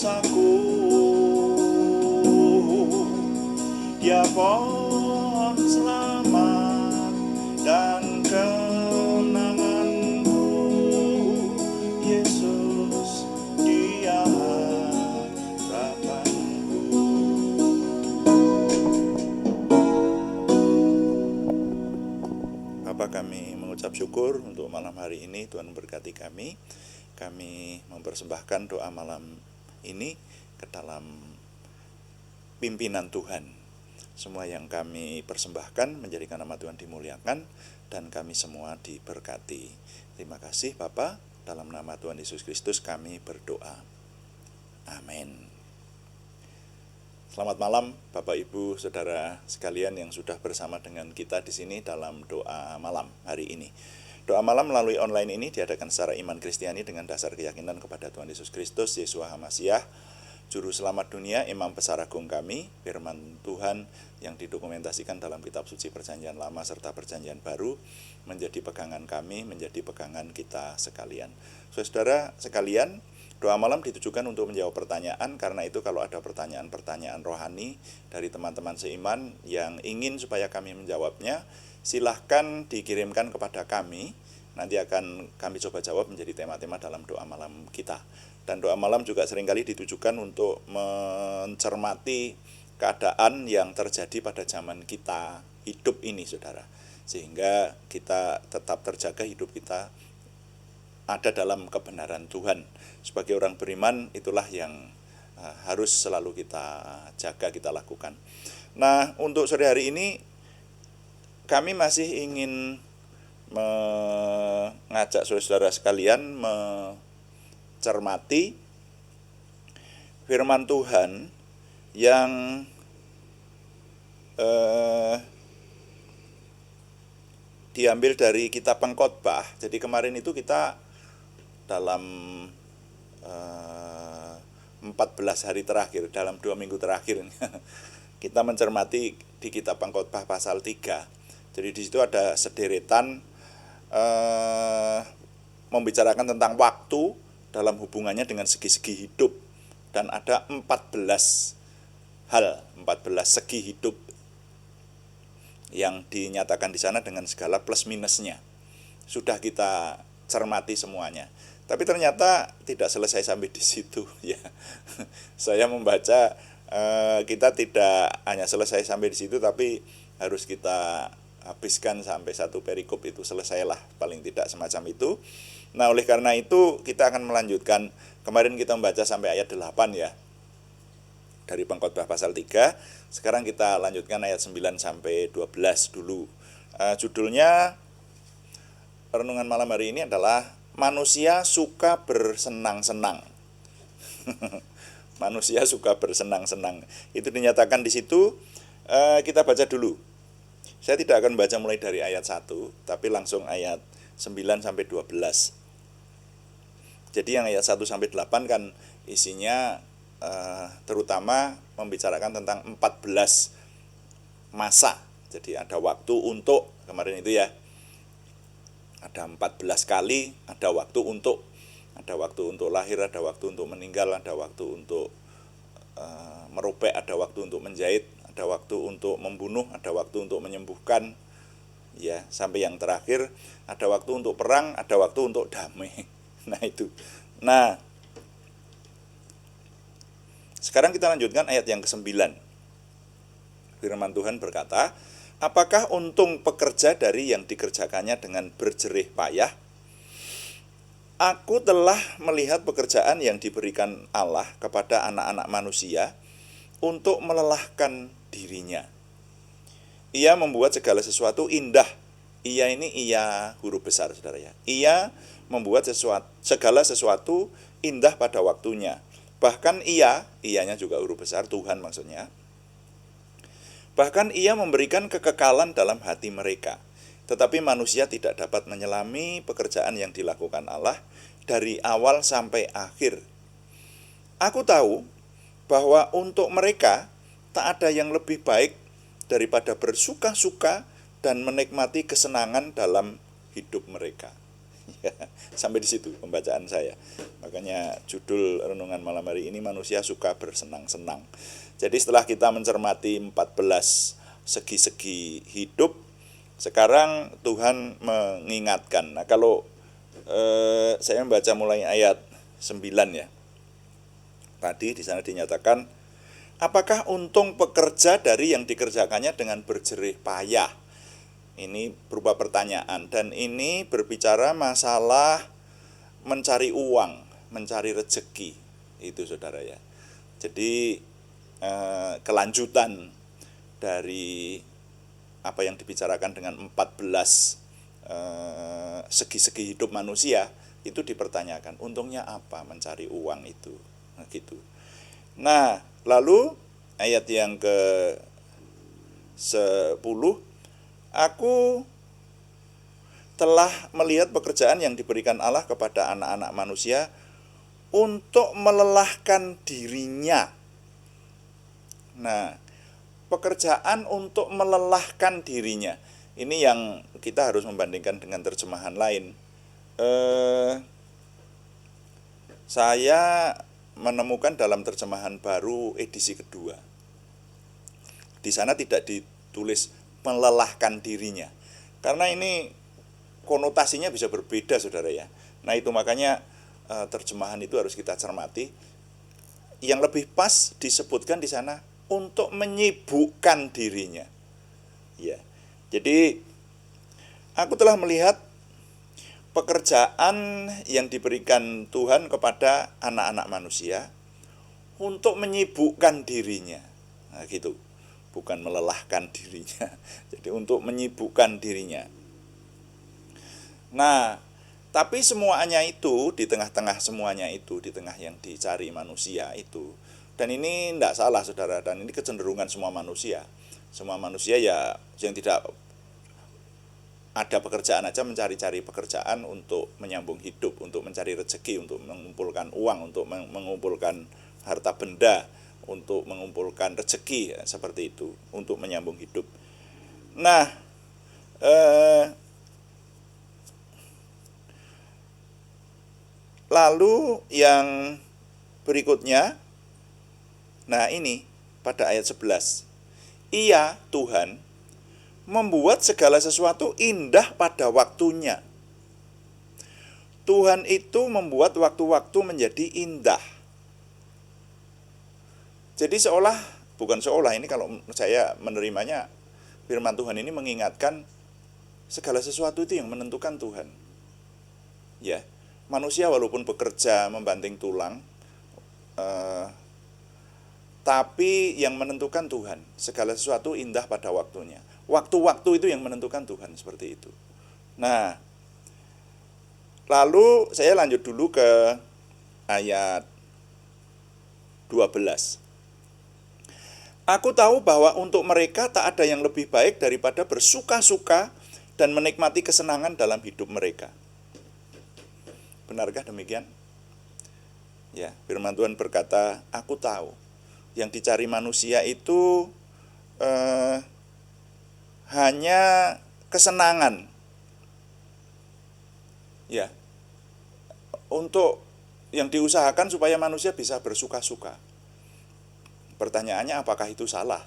dosaku, Dia pohon selamat dan kenanganku. Yesus, Dia harapanku. Bapa, kami mengucap syukur untuk malam hari ini. Tuhan memberkati kami. Kami mempersembahkan doa malam ini ke dalam pimpinan Tuhan. Semua yang kami persembahkan menjadikan nama Tuhan dimuliakan dan kami semua diberkati. Terima kasih Bapa, dalam nama Tuhan Yesus Kristus kami berdoa. Amin. Selamat malam Bapak Ibu Saudara sekalian yang sudah bersama dengan kita di sini dalam doa malam hari ini. Doa malam melalui online ini diadakan secara iman Kristiani dengan dasar keyakinan kepada Tuhan Yesus Kristus, Yeshua HaMasyiah, Juru Selamat dunia, Imam Besar Agung kami, firman Tuhan yang didokumentasikan dalam kitab suci Perjanjian Lama serta Perjanjian Baru, menjadi pegangan kami, menjadi pegangan kita sekalian. Saudara sekalian, doa malam ditujukan untuk menjawab pertanyaan, karena itu kalau ada pertanyaan-pertanyaan rohani dari teman-teman seiman yang ingin supaya kami menjawabnya, silahkan dikirimkan kepada kami. Nanti akan kami coba jawab menjadi tema-tema dalam doa malam kita. Dan doa malam juga seringkali ditujukan untuk mencermati keadaan yang terjadi pada zaman kita hidup ini, saudara. Sehingga kita tetap terjaga, hidup kita ada dalam kebenaran Tuhan. Sebagai orang beriman, itulah yang harus selalu kita jaga, kita lakukan. Nah, untuk sore hari ini, kami masih ingin mengajak saudara sekalian mencermati firman Tuhan yang diambil dari kitab Pengkhotbah. Jadi kemarin itu kita dalam 14 hari terakhir, dalam 2 minggu terakhir kita mencermati di kitab Pengkhotbah pasal 3. Jadi di situ ada sederetan membicarakan tentang waktu dalam hubungannya dengan segi-segi hidup, dan ada 14 segi hidup yang dinyatakan di sana dengan segala plus minusnya. Sudah kita cermati semuanya. Tapi ternyata tidak selesai sampai di situ ya. Saya membaca kita tidak hanya selesai sampai di situ, tapi harus kita habiskan sampai satu perikop itu selesailah, paling tidak semacam itu. Nah, oleh karena itu kita akan melanjutkan. Kemarin kita membaca sampai ayat 8 ya, dari Pengkhotbah pasal 3. Sekarang kita lanjutkan ayat 9 sampai 12 dulu. Judulnya renungan malam hari ini adalah manusia suka bersenang-senang. Manusia suka bersenang-senang. Itu dinyatakan di situ. Kita baca dulu. Saya tidak akan baca mulai dari ayat 1, tapi langsung ayat 9 sampai 12. Jadi yang ayat 1 sampai 8 kan isinya terutama membicarakan tentang 14 masa. Jadi ada waktu untuk, kemarin itu ya, ada 14 kali, ada waktu untuk lahir, ada waktu untuk meninggal, ada waktu untuk merobek, ada waktu untuk menjahit, ada waktu untuk membunuh, ada waktu untuk menyembuhkan, ya, sampai yang terakhir ada waktu untuk perang, ada waktu untuk damai. Nah itu. Nah, sekarang kita lanjutkan ayat yang ke-9. Firman Tuhan berkata, apakah untung pekerja dari yang dikerjakannya dengan berjerih payah? Aku telah melihat pekerjaan yang diberikan Allah kepada anak-anak manusia untuk melelahkan dirinya. Ia membuat segala sesuatu indah. Ia ini ia huruf besar, saudara ya. Ia membuat segala sesuatu indah pada waktunya. Bahkan ianya juga huruf besar, Tuhan maksudnya. Bahkan ia memberikan kekekalan dalam hati mereka. Tetapi manusia tidak dapat menyelami pekerjaan yang dilakukan Allah dari awal sampai akhir. Aku tahu bahwa untuk mereka tak ada yang lebih baik daripada bersuka-suka dan menikmati kesenangan dalam hidup mereka. Ya, sampai di situ pembacaan saya. Makanya judul renungan malam hari ini, manusia suka bersenang-senang. Jadi setelah kita mencermati 14 segi-segi hidup, sekarang Tuhan mengingatkan. Nah, kalau saya membaca mulai ayat 9 ya. Tadi di sana dinyatakan, apakah untung pekerja dari yang dikerjakannya dengan berjerih payah? Ini berupa pertanyaan, dan ini berbicara masalah mencari uang, mencari rezeki, itu saudara ya. Jadi kelanjutan dari apa yang dibicarakan dengan 14 segi-segi hidup manusia, itu dipertanyakan, untungnya apa mencari uang itu, nah, gitu. Nah, lalu ayat yang ke-10, aku telah melihat pekerjaan yang diberikan Allah kepada anak-anak manusia untuk melelahkan dirinya. Nah, pekerjaan untuk melelahkan dirinya. Ini yang kita harus membandingkan dengan terjemahan lain. Saya menemukan dalam terjemahan baru edisi kedua. Di sana tidak ditulis melelahkan dirinya. Karena ini konotasinya bisa berbeda, saudara ya. Nah, itu makanya terjemahan itu harus kita cermati. Yang lebih pas disebutkan di sana untuk menyibukkan dirinya. Ya. Jadi aku telah melihat pekerjaan yang diberikan Tuhan kepada anak-anak manusia untuk menyibukkan dirinya. Nah, gitu. Bukan melelahkan dirinya. Jadi untuk menyibukkan dirinya. Nah, tapi semuanya itu, di tengah-tengah semuanya itu, di tengah yang dicari manusia itu, dan ini tidak salah saudara, dan ini kecenderungan semua manusia. Semua manusia ya yang tidak ada pekerjaan aja mencari-cari pekerjaan untuk menyambung hidup, untuk mencari rezeki, untuk mengumpulkan uang, untuk mengumpulkan harta benda, untuk mengumpulkan rezeki, ya, seperti itu, untuk menyambung hidup. Nah, lalu yang berikutnya, nah ini pada ayat 11, Ia, Tuhan, membuat segala sesuatu indah pada waktunya. Tuhan itu membuat waktu-waktu menjadi indah. Jadi bukan seolah, ini kalau saya menerimanya, firman Tuhan ini mengingatkan segala sesuatu itu yang menentukan Tuhan. Ya, manusia walaupun bekerja membanting tulang, tapi yang menentukan Tuhan. Segala sesuatu indah pada waktunya. Waktu-waktu itu yang menentukan Tuhan, seperti itu. Nah, lalu saya lanjut dulu ke ayat 12. Aku tahu bahwa untuk mereka tak ada yang lebih baik daripada bersuka-suka dan menikmati kesenangan dalam hidup mereka. Benarkah demikian? Ya, firman Tuhan berkata, aku tahu yang dicari manusia itu hanya kesenangan. Ya, untuk yang diusahakan supaya manusia bisa bersuka-suka. Pertanyaannya, apakah itu salah?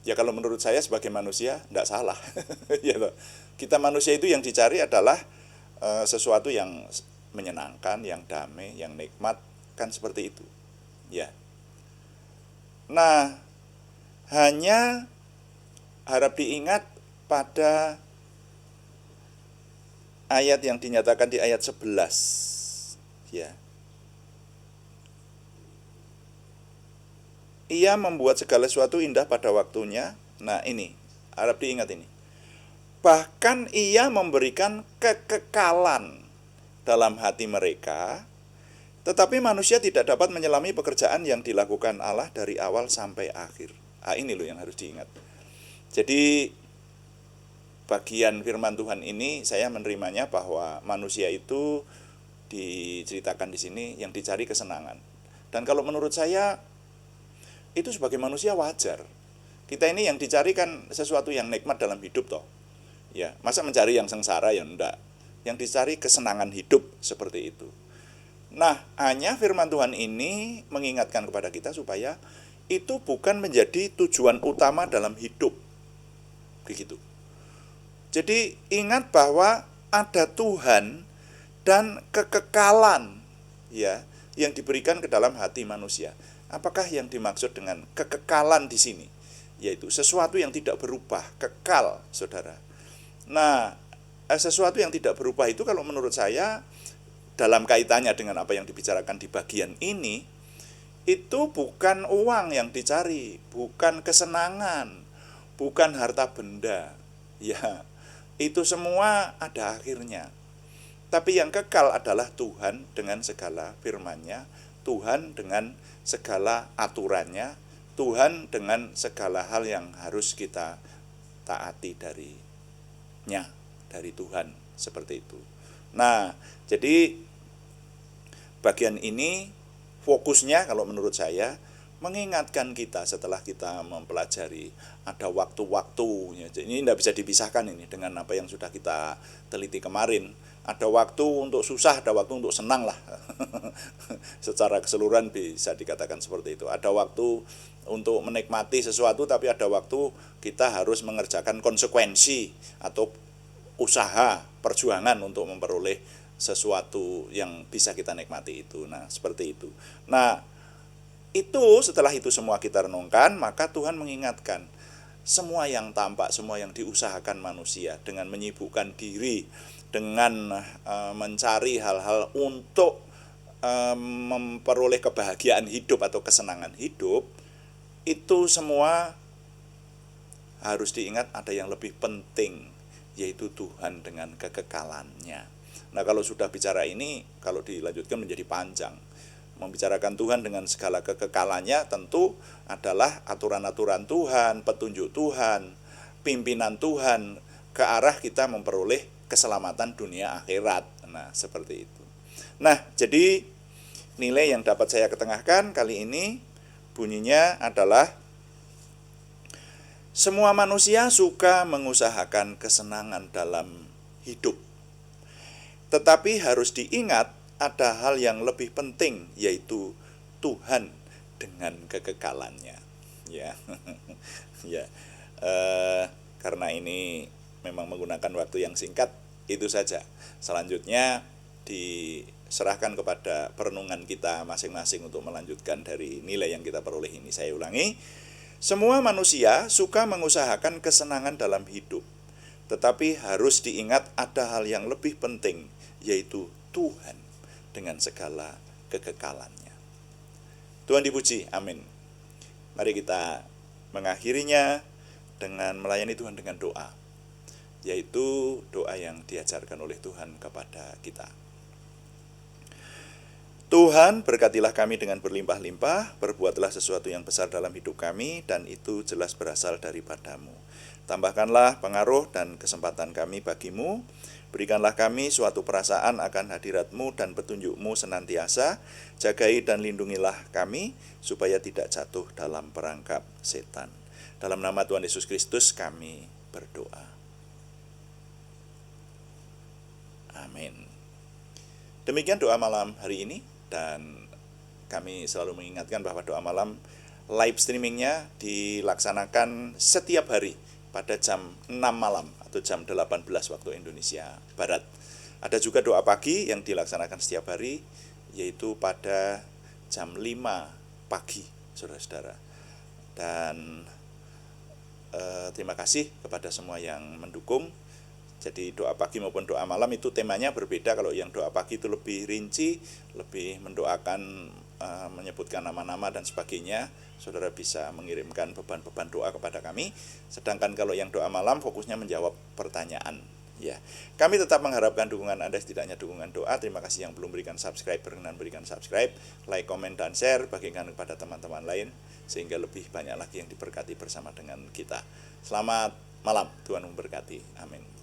Ya, kalau menurut saya sebagai manusia tidak salah. Ya, kita manusia itu yang dicari adalah sesuatu yang menyenangkan, yang damai, yang nikmat, kan seperti itu. Ya. Nah, hanya harap diingat pada ayat yang dinyatakan di ayat 11. Ya. Ia membuat segala sesuatu indah pada waktunya. Nah, ini, harap diingat ini. Bahkan ia memberikan kekekalan dalam hati mereka, tetapi manusia tidak dapat menyelami pekerjaan yang dilakukan Allah dari awal sampai akhir. Ah, ini loh yang harus diingat. Jadi bagian firman Tuhan ini saya menerimanya bahwa manusia itu diceritakan di sini yang dicari kesenangan. Dan kalau menurut saya itu sebagai manusia wajar. Kita ini yang dicari kan sesuatu yang nikmat dalam hidup toh. Ya, masa mencari yang sengsara ya enggak. yang dicari kesenangan hidup seperti itu. Nah, hanya firman Tuhan ini mengingatkan kepada kita supaya itu bukan menjadi tujuan utama dalam hidup. Begitu. Jadi ingat bahwa ada Tuhan dan kekekalan ya yang diberikan ke dalam hati manusia. Apakah yang dimaksud dengan kekekalan di sini? Yaitu sesuatu yang tidak berubah, kekal, Saudara. Nah, sesuatu yang tidak berubah itu kalau menurut saya dalam kaitannya dengan apa yang dibicarakan di bagian ini, itu bukan uang yang dicari, bukan kesenangan, bukan harta benda. Ya, itu semua ada akhirnya. Tapi yang kekal adalah Tuhan dengan segala firman-Nya, Tuhan dengan segala aturannya, Tuhan dengan segala hal yang harus kita taati darinya, dari Tuhan, seperti itu. Nah, jadi bagian ini fokusnya kalau menurut saya mengingatkan kita setelah kita mempelajari ada waktu-waktunya. Jadi ini tidak bisa dipisahkan ini dengan apa yang sudah kita teliti kemarin. Ada waktu untuk susah, ada waktu untuk senang lah. Secara keseluruhan bisa dikatakan seperti itu. Ada waktu untuk menikmati sesuatu, tapi ada waktu kita harus mengerjakan konsekuensi atau usaha, perjuangan untuk memperoleh sesuatu yang bisa kita nikmati itu. Nah, seperti itu. Nah, itu setelah itu semua kita renungkan, maka Tuhan mengingatkan semua yang tampak, semua yang diusahakan manusia dengan menyibukkan diri, dengan mencari hal-hal untuk memperoleh kebahagiaan hidup atau kesenangan hidup, itu semua harus diingat ada yang lebih penting, yaitu Tuhan dengan kekekalannya. Nah, kalau sudah bicara ini, kalau dilanjutkan menjadi panjang. Membicarakan Tuhan dengan segala kekekalannya tentu adalah aturan-aturan Tuhan, petunjuk Tuhan, pimpinan Tuhan ke arah kita memperoleh keselamatan dunia akhirat. Nah, seperti itu. Nah, jadi nilai yang dapat saya ketengahkan kali ini bunyinya adalah semua manusia suka mengusahakan kesenangan dalam hidup. Tetapi harus diingat ada hal yang lebih penting, yaitu Tuhan dengan kekekalannya. Ya, ya. Karena ini memang menggunakan waktu yang singkat, itu saja. Selanjutnya diserahkan kepada perenungan kita masing-masing untuk melanjutkan dari nilai yang kita peroleh ini. Saya ulangi, semua manusia suka mengusahakan kesenangan dalam hidup, tetapi harus diingat ada hal yang lebih penting, yaitu Tuhan dengan segala kekekalannya. Tuhan dipuji, amin. Mari kita mengakhirinya dengan melayani Tuhan dengan doa, yaitu doa yang diajarkan oleh Tuhan kepada kita. Tuhan, berkatilah kami dengan berlimpah-limpah, berbuatlah sesuatu yang besar dalam hidup kami, dan itu jelas berasal daripada-Mu. Tambahkanlah pengaruh dan kesempatan kami bagi-Mu, berikanlah kami suatu perasaan akan hadirat-Mu dan petunjuk-Mu senantiasa, jagai dan lindungilah kami, supaya tidak jatuh dalam perangkap setan. Dalam nama Tuhan Yesus Kristus kami berdoa. Amin. Demikian doa malam hari ini, dan kami selalu mengingatkan bahwa doa malam live streamingnya dilaksanakan setiap hari pada jam 6 malam atau jam 18 waktu Indonesia Barat. Ada juga doa pagi yang dilaksanakan setiap hari, yaitu pada jam 5 pagi, saudara-saudara. Dan terima kasih kepada semua yang mendukung. Jadi doa pagi maupun doa malam itu temanya berbeda. Kalau yang doa pagi itu lebih rinci, lebih mendoakan, menyebutkan nama-nama dan sebagainya. Saudara bisa mengirimkan beban-beban doa kepada kami. Sedangkan kalau yang doa malam fokusnya menjawab pertanyaan. Ya, kami tetap mengharapkan dukungan Anda, setidaknya dukungan doa. Terima kasih yang belum berikan subscribe, berkenan berikan subscribe, like, komen, dan share, bagikan kepada teman-teman lain, sehingga lebih banyak lagi yang diberkati bersama dengan kita. Selamat malam, Tuhan memberkati. Amin.